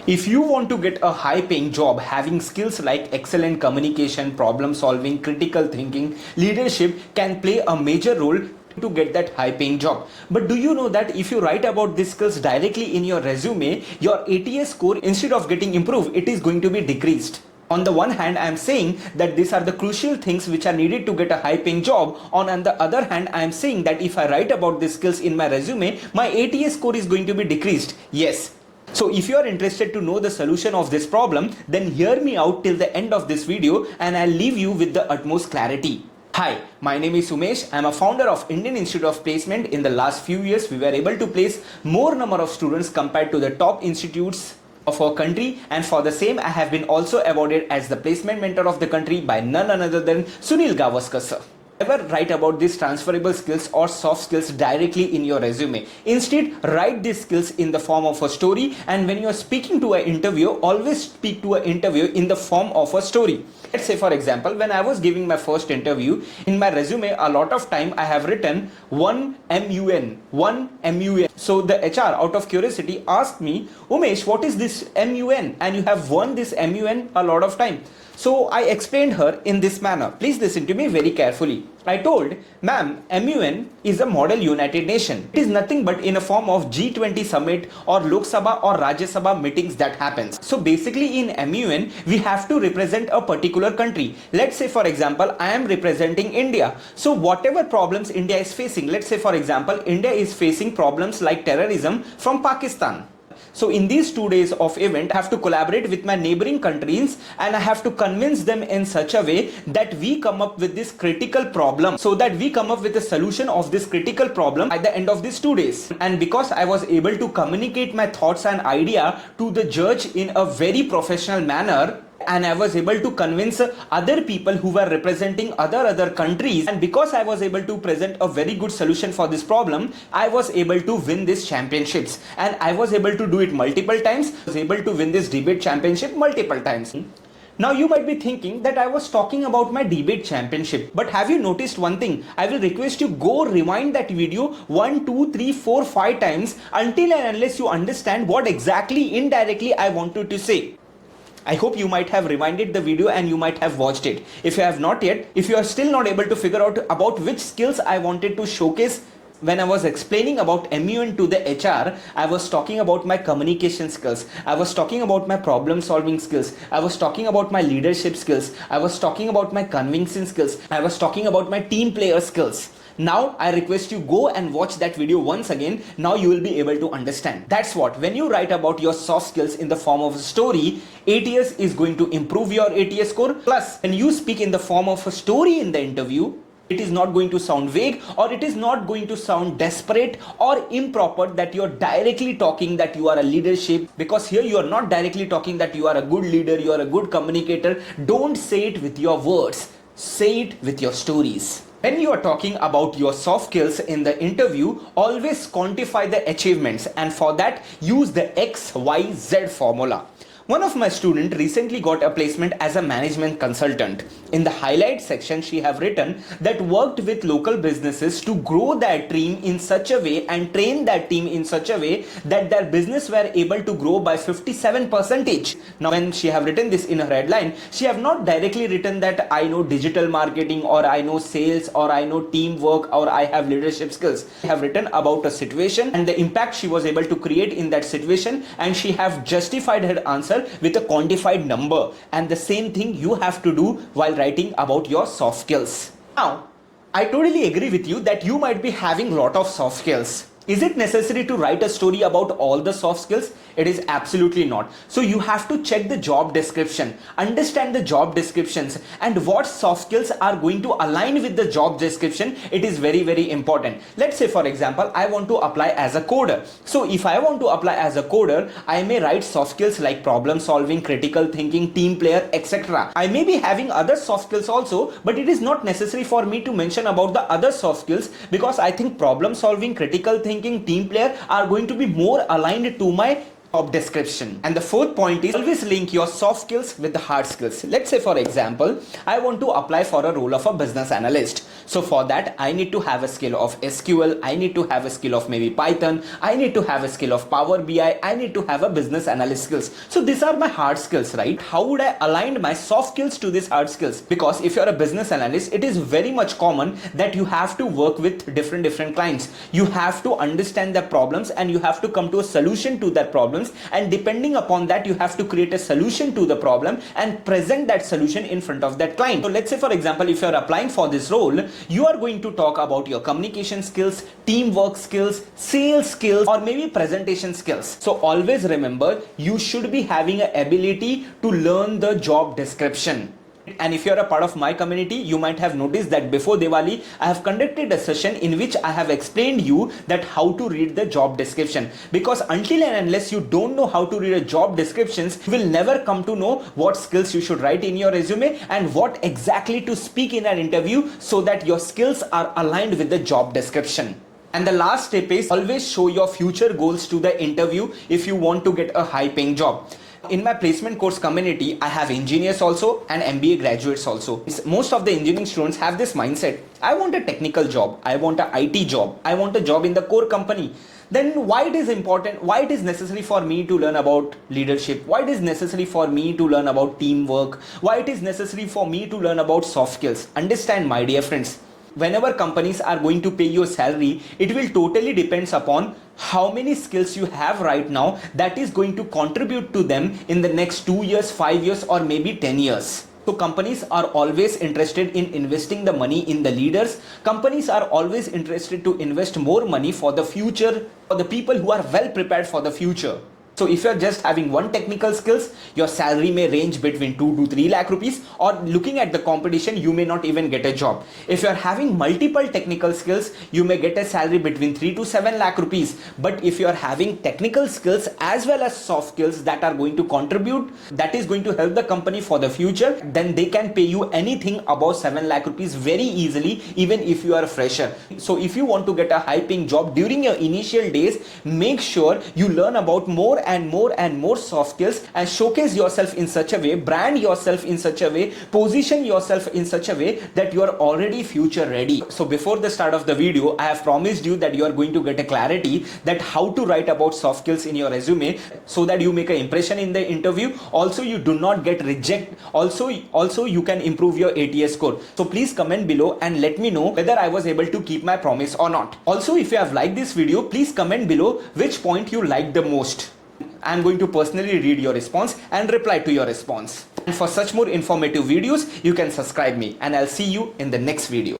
If you want to get a high paying job, having skills like excellent communication, problem solving, critical thinking, leadership can play a major role to get that high paying job. But do you know that if you write about these skills directly in your resume, your ATS score, instead of getting improved, it is going to be decreased? On the one hand, I am saying that these are the crucial things which are needed to get a high paying job. On the other hand, I am saying that if I write about these skills in my resume, my ATS score is going to be decreased. Yes. So if you are interested to know the solution of this problem, then hear me out till the end of this video and I'll leave you with the utmost clarity. Hi, my name is Umesh. I am a founder of Indian Institute of Placement. In the last few years, we were able to place more number of students compared to the top institutes of our country, and for the same I have been also awarded as the placement mentor of the country by none other than Sunil Gavaskar sir. Never write about these transferable skills or soft skills directly in your resume. Instead, write these skills in the form of a story, and when you are speaking to an interview, always speak to an interview in the form of a story. Let's say for example, when I was giving my first interview, in my resume a lot of time I have written 1 MUN. So the HR out of curiosity asked me, Umesh, what is this MUN? And you have won this MUN a lot of time. So I explained her in this manner. Please listen to me very carefully. I told, ma'am, MUN is a model United Nation. It is nothing but in a form of G20 summit or Lok Sabha or Rajya Sabha meetings that happens. So basically in MUN, we have to represent a particular country. Let's say for example, I am representing India. So whatever problems India is facing, let's say for example, India is facing problems like terrorism from Pakistan. So in these 2 days of event, I have to collaborate with my neighboring countries and I have to convince them in such a way that we come up with this critical problem, so that we come up with a solution of this critical problem at the end of these 2 days. And because I was able to communicate my thoughts and idea to the judge in a very professional manner, and I was able to convince other people who were representing other countries, and because I was able to present a very good solution for this problem, I was able to win these championships, and I was able to do it multiple times. I was able to win this debate championship multiple times. Now you might be thinking that I was talking about my debate championship, but have you noticed one thing? I will request you go rewind that video 1, 2, 3, 4, 5 times until and unless you understand what exactly indirectly I wanted to say. I hope you might have rewinded the video and you might have watched it. If you have not yet, if you are still not able to figure out about which skills I wanted to showcase when I was explaining about MUN to the HR, I was talking about my communication skills. I was talking about my problem solving skills. I was talking about my leadership skills. I was talking about my convincing skills. I was talking about my team player skills. Now I request you go and watch that video once again. Now you will be able to understand. That's what, when you write about your soft skills in the form of a story, ATS is going to improve your ATS score. Plus, when you speak in the form of a story in the interview, it is not going to sound vague, or it is not going to sound desperate or improper that you are directly talking that you are a leadership, because here you are not directly talking that you are a good leader, you are a good communicator. Don't say it with your words, say it with your stories. When you are talking about your soft skills in the interview, always quantify the achievements, and for that use the XYZ formula. One of my students recently got a placement as a management consultant. In the highlight section, she have written that worked with local businesses to grow their team in such a way and train that team in such a way that their business were able to grow by 57%. Now, when she have written this in her headline, she have not directly written that I know digital marketing or I know sales or I know teamwork or I have leadership skills. She have written about a situation and the impact she was able to create in that situation, and she have justified her answer with a quantified number. And the same thing you have to do while writing about your soft skills. Now, I totally agree with you that you might be having a lot of soft skills. Is it necessary to write a story about all the soft skills? It is absolutely not. So you have to check the job description, understand the job descriptions and what soft skills are going to align with the job description. It is very important. Let's say for example, I want to apply as a coder. So if I want to apply as a coder, I may write soft skills like problem solving, critical thinking, team player, etc. I may be having other soft skills also, but it is not necessary for me to mention about the other soft skills, because I think problem solving, critical thinking, team player are going to be more aligned to my job description. And the fourth point is always link your soft skills with the hard skills. Let's say for example, I want to apply for a role of a business analyst. So for that, I need to have a skill of SQL, I need to have a skill of maybe Python, I need to have a skill of Power BI, I need to have a business analyst skills. So these are my hard skills, right? How would I align my soft skills to these hard skills? Because if you're a business analyst, it is very much common that you have to work with different clients. You have to understand their problems and you have to come to a solution to their problems, and depending upon that, you have to create a solution to the problem and present that solution in front of that client. So let's say, for example, if you're applying for this role, you are going to talk about your communication skills, teamwork skills, sales skills, or maybe presentation skills. So always remember, you should be having an ability to learn the job description. And if you're a part of my community, you might have noticed that before Diwali, I have conducted a session in which I have explained you that how to read the job description. Because until and unless you don't know how to read a job descriptions, you will never come to know what skills you should write in your resume and what exactly to speak in an interview so that your skills are aligned with the job description. And the last tip is always show your future goals to the interview if you want to get a high paying job. In my placement course community, I have engineers also and MBA graduates also. Most of the engineering students have this mindset: I want a technical job, I want an IT job, I want a job in the core company. Then why it is important, why it is necessary for me to learn about leadership, why it is necessary for me to learn about teamwork, why it is necessary for me to learn about soft skills? Understand, my dear friends, whenever companies are going to pay your salary, it will totally depends upon how many skills you have right now that is going to contribute to them in the next 2 years, 5 years, or maybe 10 years. So companies are always interested in investing the money in the leaders. Companies are always interested to invest more money for the future, for the people who are well prepared for the future. So if you're just having one technical skills, your salary may range between 2 to 3 lakh rupees, or looking at the competition, you may not even get a job. If you're having multiple technical skills, you may get a salary between 3 to 7 lakh rupees. But if you're having technical skills as well as soft skills that are going to contribute, that is going to help the company for the future, then they can pay you anything above 7 lakh rupees very easily, even if you are a fresher. So if you want to get a high paying job during your initial days, make sure you learn about more and more soft skills and showcase yourself in such a way, brand yourself in such a way, position yourself in such a way that you are already future ready. So before the start of the video, I have promised you that you are going to get a clarity that how to write about soft skills in your resume so that you make an impression in the interview. Also, you do not get rejected. Also you can improve your ATS score. So please comment below and let me know whether I was able to keep my promise or not. Also, if you have liked this video, please comment below which point you liked the most. I'm going to personally read your response and reply to your response. And for such more informative videos, you can subscribe me, and I'll see you in the next video.